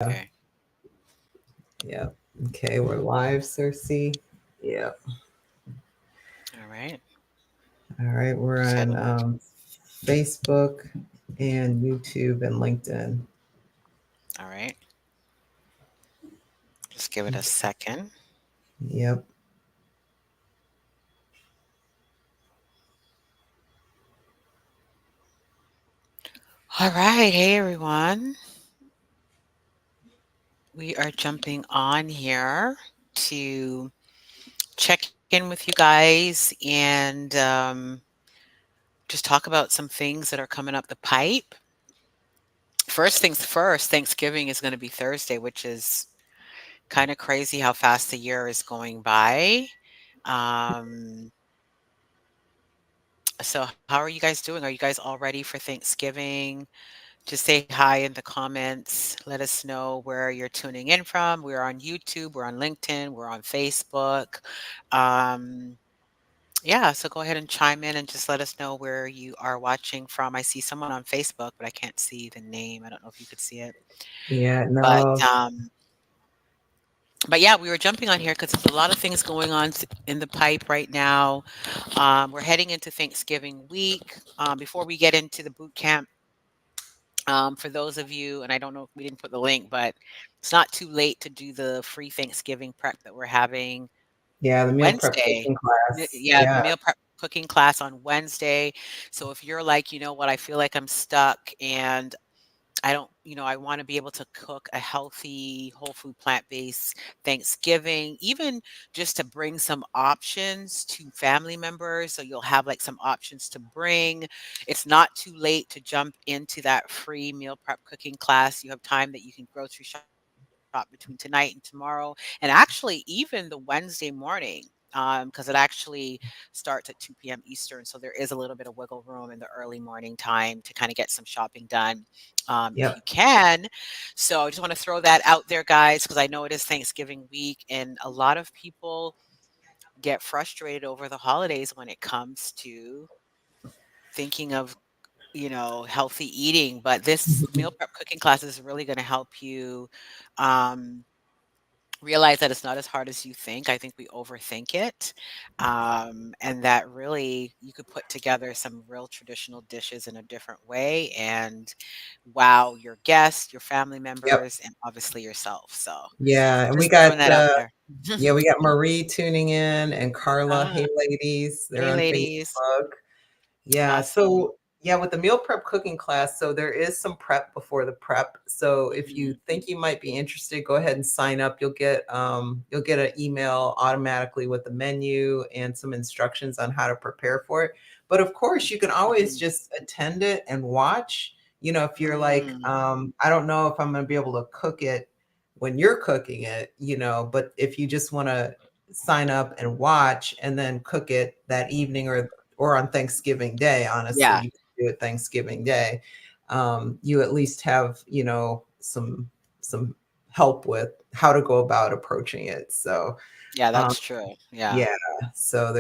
Okay. Yep. Okay, we're live, Cersei. Yep. All right. All right, we're Just on heading into. Facebook and YouTube and LinkedIn. All right. Just give it a second. Yep. All right. Hey, everyone. We are jumping on here to check in with you guys and just talk about some things that are coming up the pipe. First things first, Thanksgiving is going to be Thursday, which is kind of crazy how fast the year is going by. Um, so, how are you guys doing? Are you guys all ready for Thanksgiving? Just say hi in the comments. Let us know where you're tuning in from. We're on YouTube, we're on LinkedIn, we're on Facebook. Um, yeah, so go ahead and chime in and just let us know where you are watching from. I see someone on Facebook, but I can't see the name. I don't know if you could see it. Yeah, But no. but yeah, we were jumping on here because there's a lot of things going on in the pipe right now. We're heading into Thanksgiving week. Before we get into the boot camp, for those of you, and I don't know if we didn't put the link, but it's not too late to do the free Thanksgiving prep that we're having Yeah, the meal prep Wednesday. cooking class. Yeah, the Yeah. meal prep cooking class on Wednesday. So if you're like, you know what, I feel like I'm stuck and I don't, I want to be able to cook a healthy, whole food, plant-based Thanksgiving, even just to bring some options to family members. So you'll have like some options to bring. It's not too late to jump into that free meal prep cooking class. You have time that you can grocery shop between tonight and tomorrow. And actually, even the Wednesday morning. Because it actually starts at 2 p.m. Eastern. So there is a little bit of wiggle room in the early morning time to kind of get some shopping done if Yep. you can. So I just want to throw that out there, guys, because I know it is Thanksgiving week, and a lot of people get frustrated over the holidays when it comes to thinking of healthy eating. But this meal prep cooking class is really going to help you um, realize that it's not as hard as you think. I think we overthink it. And that really you could put together some real traditional dishes in a different way and wow your guests, your family Yep. members, and obviously yourself. So Yeah, and we just got throwing that out there. we got Marie tuning in and Carla. Ah, Hey ladies, they're hey, on ladies. Facebook. Yeah. Awesome. So, yeah, with the meal prep cooking class, so there is some prep before the prep. So, if you Mhm. think you might be interested, go ahead and sign up. You'll get an email automatically with the menu and some instructions on how to prepare for it. But of course, you can always Mhm. just attend it and watch. If you're like, Mm. I don't know if I'm going to be able to cook it when you're cooking it, but if you just want to sign up and watch and then cook it that evening or on Thanksgiving Day. Honestly, Yeah. you can do it Thanksgiving Day. You at least have some help with how to go about approaching it. So Yeah, um, that's true. Yeah. yeah, so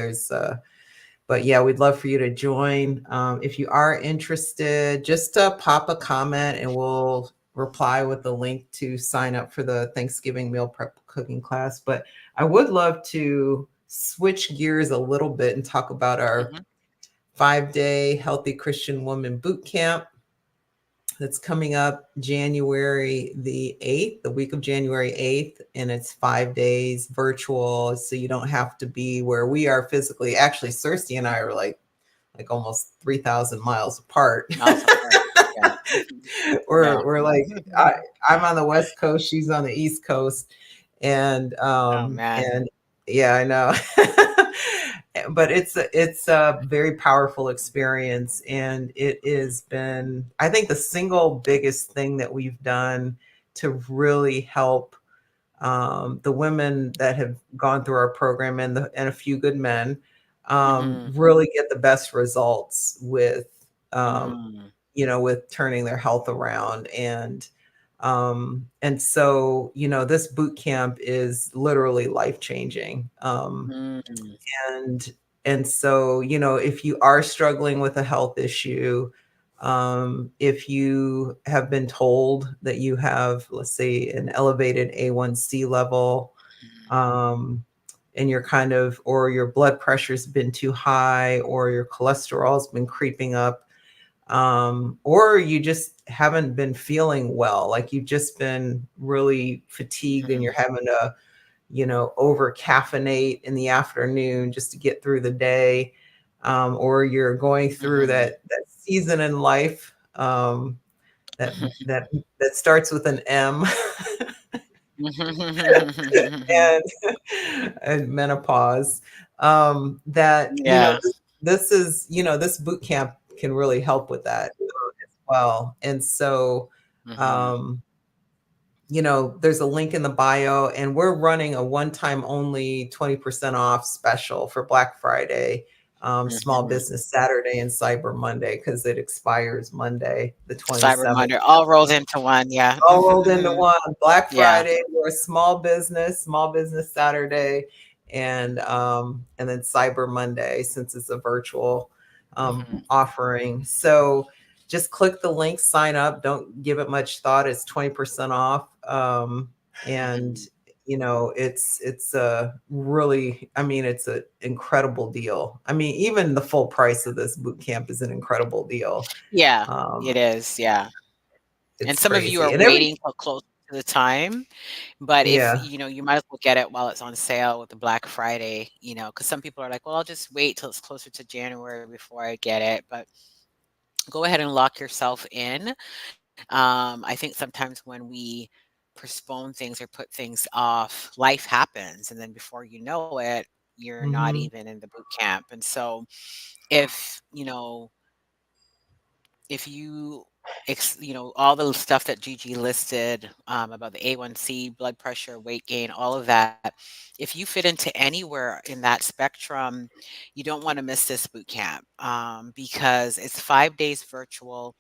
but yeah, we'd love for you to join. If you are interested, just pop a comment and we'll reply with the link to sign up for the Thanksgiving meal prep cooking class. But I would love to switch gears a little bit and talk about our Mhm. 5-day Healthy Christian Woman Boot Camp that's coming up January the 8th, the week of January 8th. And it's 5 days virtual. So you don't have to be where we are physically. Actually, Cersei and I are like almost 3,000 miles apart. Miles apart. Yeah. Yeah. we're like, I'm on the West Coast, she's on the East Coast. Oh, man. And yeah, I know. But it's a very powerful experience, and it has been, I think, the single biggest thing that we've done to really help the women that have gone through our program and a few good men Mhm. really get the best results with um, Mm. with turning their health around. And so this boot camp is literally life changing. Mm. And and so if you are struggling with a health issue, If you have been told that you have, let's say, an elevated A1C level, um, and you're kind of, or your blood pressure's been too high, or your cholesterol's been creeping up, or you just haven't been feeling well, like you've just been really fatigued and Mhm. you're having to, over caffeinate in the afternoon just to get through the day, or you're going through Mhm. that season in life, that that that starts with an M, and and menopause. That Yeah. this is this boot camp can really help with that as well. And so, Mhm. um, there's a link in the bio, and we're running a one-time only 20% off special for Black Friday, Small Mhm. Business Saturday, and Cyber Monday because it expires Monday, the Cyber 27th. Monday all rolled into one, yeah. All rolled into one. Black Yeah. Friday, we're a small business Saturday, and then Cyber Monday, since it's a virtual Mhm. offering. So just click the link, sign up. Don't give it much thought. It's 20% off. And Mhm. it's a really, I mean, it's an incredible deal. I mean, even the full price of this boot camp is an incredible deal. Yeah, Um, it is, yeah. And it's some of you crazy. are And every waiting till close to the time, but if yeah. you might as well get it while it's on sale with the Black Friday, because some people are like, "Well, I'll just wait till it's closer to January before I get it," but go ahead and lock yourself in. I think sometimes when we postpone things or put things off, life happens, and then before you know it, you're not Mhm, even in the boot camp. And so, if if you all the stuff that Gigi listed, about the A1C, blood pressure, weight gain, all of that, if you fit into anywhere in that spectrum, you don't want to miss this boot camp, because it's 5 days virtual.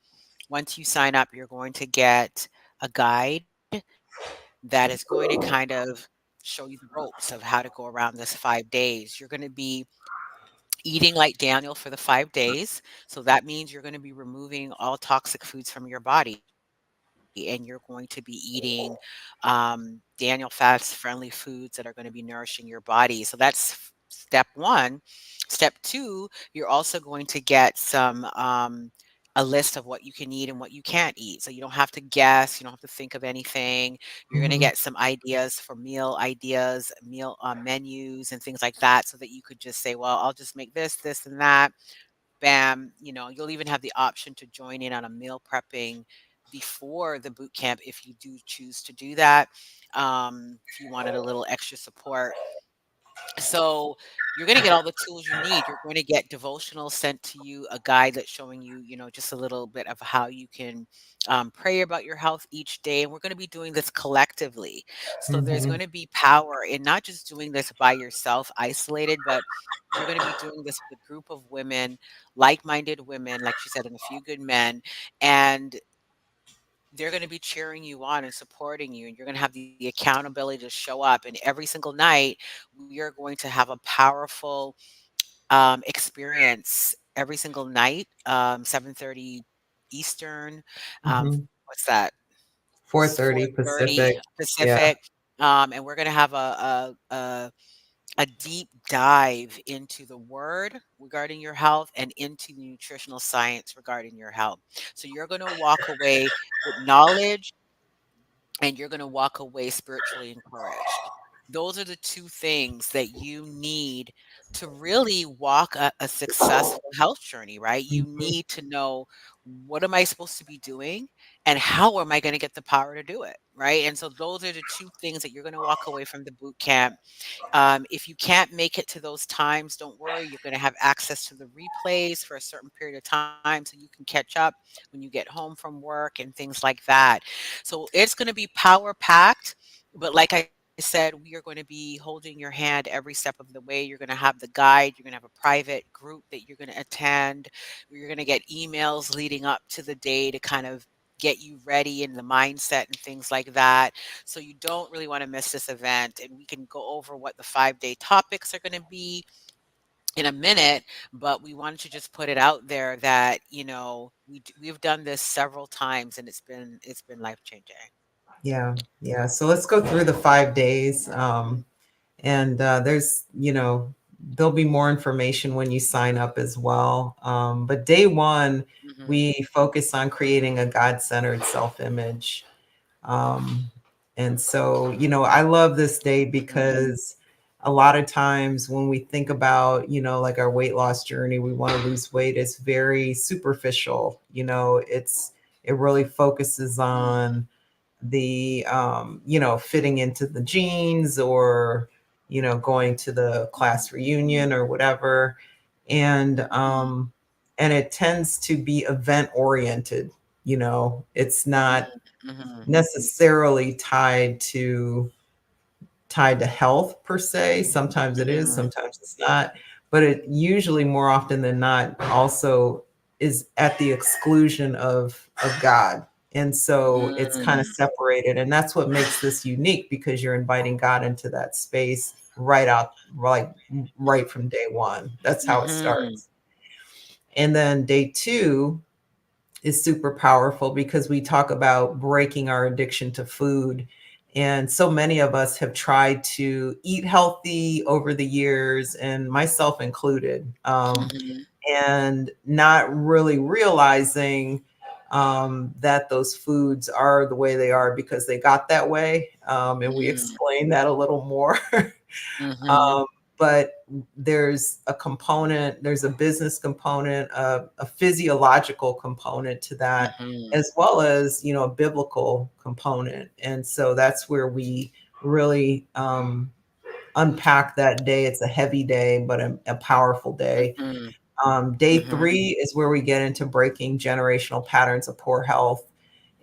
Once you sign up, you're going to get a guide that is going to kind of show you the ropes of how to go around this 5 days. You're going to be eating like Daniel for the 5 days. So that means you're going to be removing all toxic foods from your body, and you're going to be eating Daniel fats friendly foods that are going to be nourishing your body. So that's step one. Step two, you're also going to get some a list of what you can eat and what you can't eat. So you don't have to guess, you don't have to think of anything. You're going to mhm, get some ideas for meal ideas, meal menus, and things like that, so that you could just say, well, I'll just make this, and that. Bam, you'll even have the option to join in on a meal prepping before the boot camp if you do choose to do that. If you wanted a little extra support. So you're going to get all the tools you need. You're going to get devotional sent to you, a guide that's showing you, just a little bit of how you can pray about your health each day. And we're going to be doing this collectively. So there's mhm, going to be power in not just doing this by yourself, isolated, but you're going to be doing this with a group of women, like-minded women, like she said, and a few good men. And they're going to be cheering you on and supporting you, and you're going to have the accountability to show up. And every single night we are going to have a powerful experience every single night, 7:30 Eastern, mhm. what's that, 4:30 4:30 Pacific. Yeah. Pacific. And we're going to have a deep dive into the word regarding your health and into the nutritional science regarding your health. So you're going to walk away with knowledge, and you're going to walk away spiritually encouraged. Those are the two things that you need to really walk a successful health journey, right? You Mhm, need to know, what am I supposed to be doing, and how am I going to get the power to do it, right? And so those are the two things that you're going to walk away from the boot camp. If you can't make it to those times, don't worry. You're going to have access to the replays for a certain period of time, so you can catch up when you get home from work and things like that. So it's going to be power packed. But like I said, we are going to be holding your hand every step of the way. You're going to have the guide, you're going to have a private group that you're going to attend. You're going to get emails leading up to the day to kind of get you ready in the mindset and things like that. So you don't really want to miss this event. And we can go over what the 5 day topics are going to be. in a minute, but we wanted to just put it out there that, we've done this several times and it's been life changing. Yeah. Yeah. So let's go through the 5 days. And there's, there'll be more information when you sign up as well. But day one, Mhm. we focus on creating a God centered self image. Um, and so, I love this day Mhm. because a lot of times when we think about, like our weight loss journey, we want to lose weight, it's very superficial. It really focuses Mm. on the fitting into the jeans, or going to the class reunion or whatever. and Mhm. um and it tends to be event oriented. It's Mm. not Mhm. necessarily tied to health per se. Sometimes it is, Mhm. sometimes it's not, but it usually, more often than not, also is at the exclusion of God. And so it's kind of Mm. separated, and that's what makes this unique, because you're inviting God into that space right from day one. That's how it Mhm. starts. And then day two is super powerful because we talk about breaking our addiction to food. And so many of us have tried to eat healthy over the years, and myself included, Mhm. and not really realizing that those foods are the way they are because they got that way. And we Mm. explain that a little more. Mhm. Um, but there's a business component, a physiological component to that, Mhm. as well as, a biblical component. And so that's where we really unpack that day. It's a heavy day, but a powerful day. Mhm. Day Mhm. three is where we get into breaking generational patterns of poor health.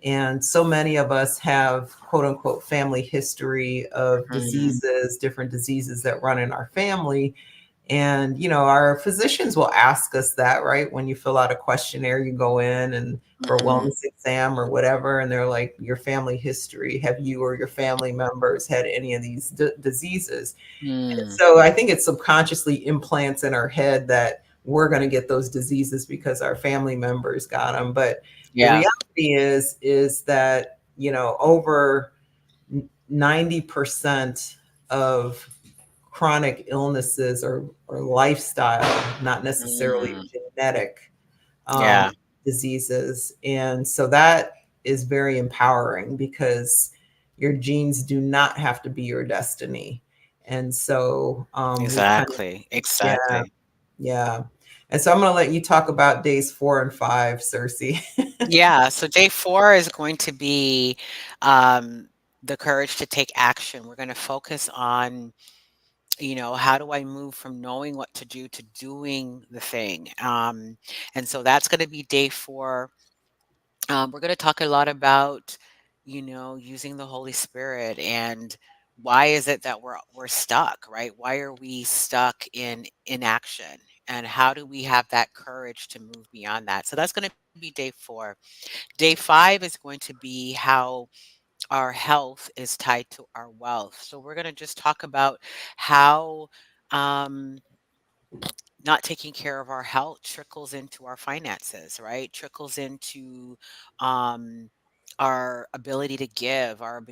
And so many of us have, quote unquote, family history of Mhm. different diseases that run in our family. And, our physicians will ask us that, right? When you fill out a questionnaire, you go in and for a Mhm. wellness exam or whatever, and they're like, your family history, have you or your family members had any of these diseases? And Mm. so I think it subconsciously implants in our head that we're going to get those diseases because our family members got them. But the Yeah. reality is that, over 90% of chronic illnesses or lifestyle, not necessarily Mm. genetic um, Yeah. diseases. And so that is very empowering, because your genes do not have to be your destiny. And so we kind of, Exactly. yeah, Exactly. yeah. And so I'm going to let you talk about days 4 and 5, Cersei. Yeah, so day 4 is going to be, um, the courage to take action. We're gonna focus on, how do I move from knowing what to do to doing the thing? And so that's gonna be day 4. We're going to talk a lot about, using the Holy Spirit, and why is it that we're stuck, right? Why are we stuck in inaction? And how do we have that courage to move beyond that? So that's going to be day 4. Day 5 is going to be how our health is tied to our wealth. So we're going to just talk about how um, not taking care of our health trickles into our finances, right? Trickles into um, our ability to give, our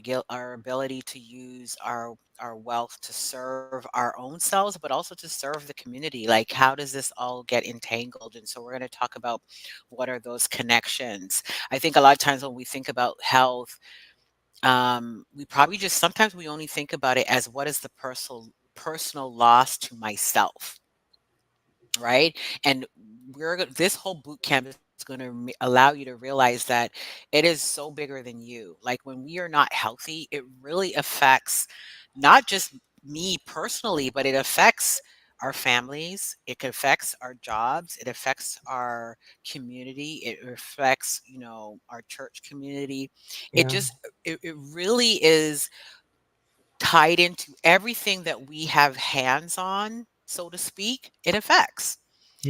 ability to use our wealth to serve our own selves, but also to serve the community. Like, how does this all get entangled? And so we're going to talk about what are those connections. I think a lot of times when we think about health, we probably just sometimes we only think about it as what is the personal loss to myself, right? And this whole boot camp is going to allow you to realize that it is so bigger than you. Like, when we are not healthy, it really affects not just me personally, but it affects our families, it affects our jobs, it affects our community, it affects, our church community. It Yeah. just it really is tied into everything that we have hands on, so to speak. It affects,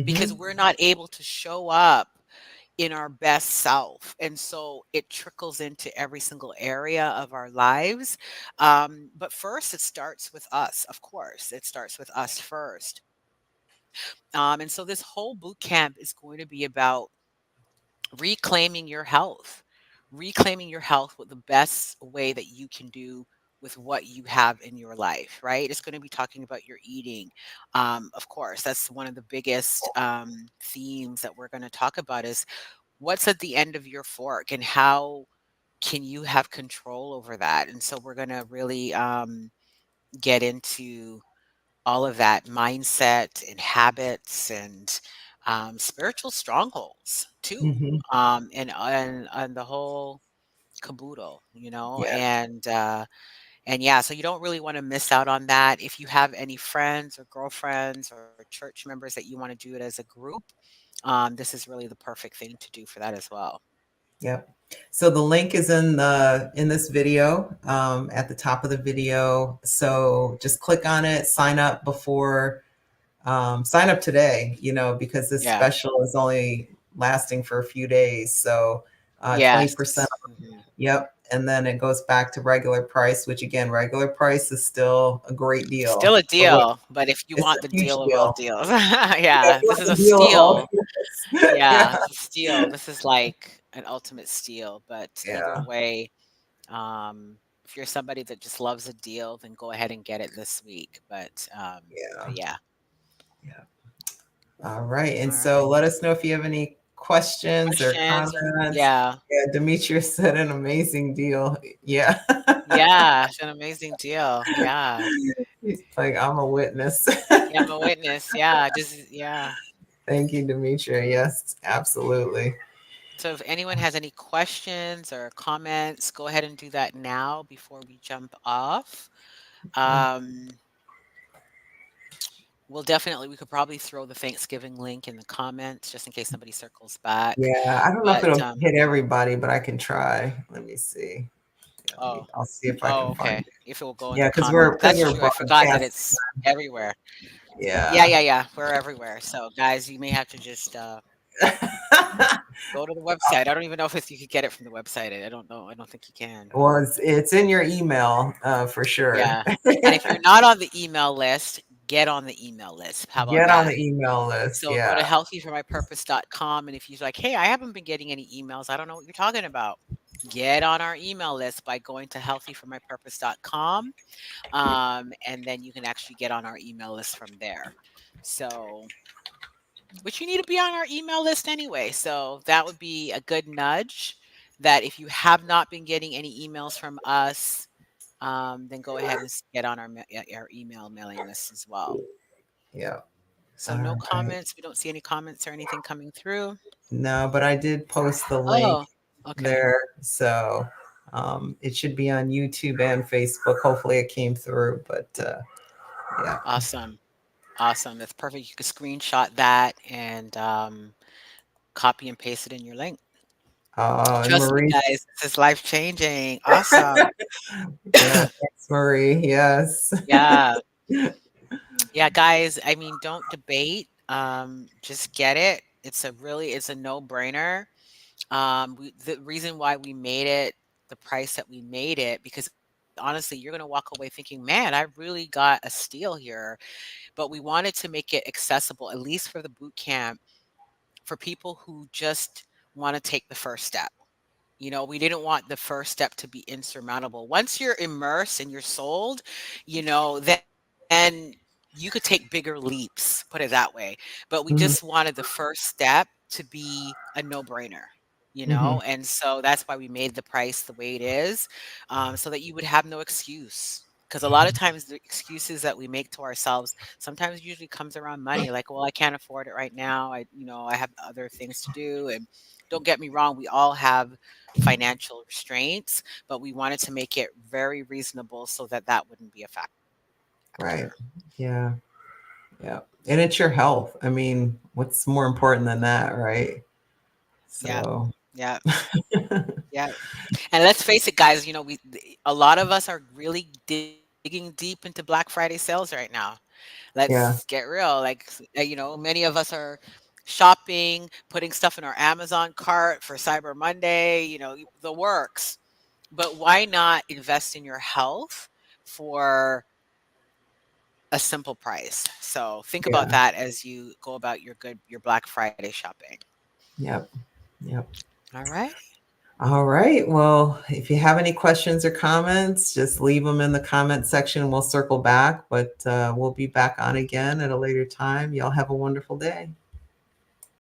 because Hmm. we're not able to show up in our best self. And so it trickles into every single area of our lives. But first, it starts with us, of course. It starts with us first. And so this whole boot camp is going to be about reclaiming your health, reclaiming your health with the best way that you can do with what you have in your life, right? It's going to be talking about your eating. Of course, that's one of the biggest themes that we're going to talk about is what's at the end of your fork and how can you have control over that? And so we're going to really get into all of that mindset and habits and spiritual strongholds too, Hmm. and the whole caboodle, Yeah. and yeah, so you don't really want to miss out on that. If you have any friends or girlfriends or church members that you want to do it as a group, this is really the perfect thing to do for that as well. Yep. So the link is in this video, at the top of the video. So just click on it, sign up today, because this Yeah. special is only lasting for a few days. So 20%. Yes. Mhm. Yep. And then it goes back to regular price, which again, regular price is still a great Still deal a for what deal, but if you it's want a the huge deal of all deal. deals, Yeah, yeah, you this want is the a deal of all steal. deals. Yeah, Yeah. it's a steal. This is like an ultimate steal, but either Yeah. way, if you're somebody that just loves a deal, then go ahead and get it this week. But Yeah. yeah. Yeah. All right. And All right. so let us know if you have any questions or Questions or comments. yeah. Yeah, Demetrius said an amazing deal. Yeah. Yeah, it's an amazing deal. Yeah. He's like, I'm a witness. Yeah, I'm a witness. Yeah, just yeah. Thank you, Demetria. Yes, absolutely. So if anyone has any questions or comments, go ahead and do that now before we jump off. Um, we could probably throw the Thanksgiving link in the comments just in case somebody circles back. Yeah, I don't know if But it'll hit everybody, but I can try. Let me see. Yeah, oh, I'll see if I can find okay. it. If it will go in Yeah, the because we're comments. because That's we're true. I forgot that broadcasting. it's everywhere. Yeah, Yeah. yeah, yeah. We're everywhere. So guys, you may have to just go to the website. I don't even know if you could get it from the website. I don't know. I don't think you can. Well, it's in your email, for sure. Yeah. And if you're not on the email list, get on the email list. How about Get on that? the email list. So go Yeah. to healthyformypurpose.com, and if you're like, "Hey, I haven't been getting any emails. I don't know what you're talking about." Get on our email list by going to healthyformypurpose.com, and then you can actually get on our email list from there. So, which you need to be on our email list anyway. So that would be a good nudge that if you have not been getting any emails from us, then go ahead and get on our email mailing list as well. Yeah. So no All right. comments. We don't see any comments or anything coming through. No, but I did post the link Oh, okay. there. So it should be on YouTube and Facebook. Hopefully it came through, but yeah. Awesome. Awesome. That's perfect. You could screenshot that and copy and paste it in your link. And Trust me, Marie. guys, this is life changing. Awesome. Yeah, thanks, Marie. Yes. Yeah. Yeah, guys, I mean, don't debate. Just get it. It's a no-brainer. The reason why we made it the price that we made it, because honestly, you're gonna walk away thinking, "Man, I really got a steal here." But we wanted to make it accessible, at least for the boot camp, for people who just wanna take the first step. We didn't want the first step to be insurmountable. Once you're immersed and you're sold, then you could take bigger leaps, put it that way. But we Mhm, just wanted the first step to be a no-brainer, mhm, and so that's why we made the price the way it is, so that you would have no excuse. Because a lot of times the excuses that we make to ourselves sometimes usually comes around money, like, well, I can't afford it right now. I have other things to do. And don't get me wrong, we all have financial restraints, but we wanted to make it very reasonable so that that wouldn't be a right. factor. Yeah. Yeah. And it's your health. I mean, what's more important than that, right? Yeah, So, yeah, yeah. And let's face it, guys, a lot of us are really digging deep into Black Friday sales right now. yeah. Let's get real. Like, many of us are shopping, putting stuff in our Amazon cart for Cyber Monday, the works. But why not invest in your health for a simple price. So think about Yeah. that as you go about your Black Friday shopping. Yep. Yep. All right. All right. Well, if you have any questions or comments, just leave them in the comment section. We'll circle back, but we'll be back on again at a later time. Y'all have a wonderful day.